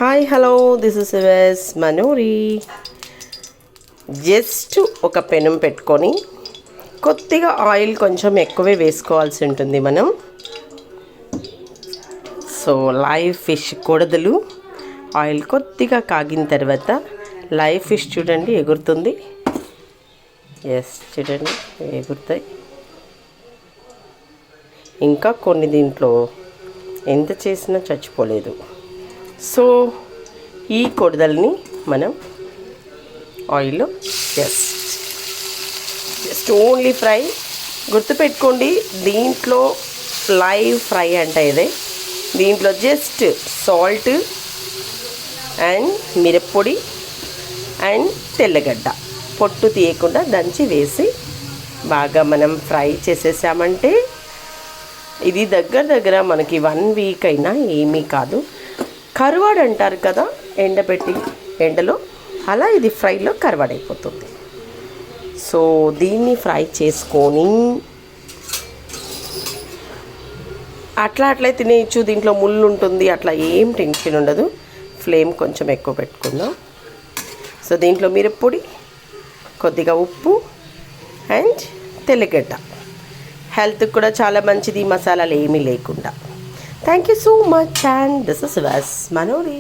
Hi hello this is S Manori. Just ఒక పెనం పెట్టుకొని కొద్దిగా ఆయిల్ కొంచెం ఎక్కువే వేసుకోవాల్సి ఉంటుంది మనం. సో లైవ్ ఫిష్ కొడదలు ఆయిల్ కొద్దిగా కాగిన తర్వాత లైవ్ ఫిష్ చూడండి ఎగురుతుంది. ఎస్ చూడండి ఎగురుతాయి. ఇంకా కొన్ని దీంట్లో ఎంత చేసినా చచ్చిపోలేదు. సో ఈ కొడదల్ని మనం ఆయిల్లో జస్ట్ ఓన్లీ ఫ్రై. గుర్తుపెట్టుకోండి, దీంట్లో లైవ్ ఫ్రై అంటే ఇదే. దీంట్లో జస్ట్ సాల్ట్ అండ్ మిరప్పొడి అండ్ తెల్లగడ్డ పొట్టు తీయకుండా దంచి వేసి బాగా మనం ఫ్రై చేసేసామంటే ఇది దగ్గర మనకి 1 వీక్ అయినా ఏమీ కాదు. కరువాడు అంటారు కదా, ఎండబెట్టి ఎండలో, అలా ఇది ఫ్రైలో కరువాడైపోతుంది. సో దీన్ని ఫ్రై చేసుకొని అట్లా తినేయచ్చు. దీంట్లో ముళ్ళు ఉంటుంది, అట్లా ఏం టెన్షన్ ఉండదు. ఫ్లేమ్ కొంచెం ఎక్కువ పెట్టుకుందాం. సో దీంట్లో మిరప్పొడి, కొద్దిగా ఉప్పు అండ్ తెల్లగడ్డ. హెల్త్కి కూడా చాలా మంచిది, మసాలాలు ఏమీ లేకుండా. Thank you so much and this is S Manori.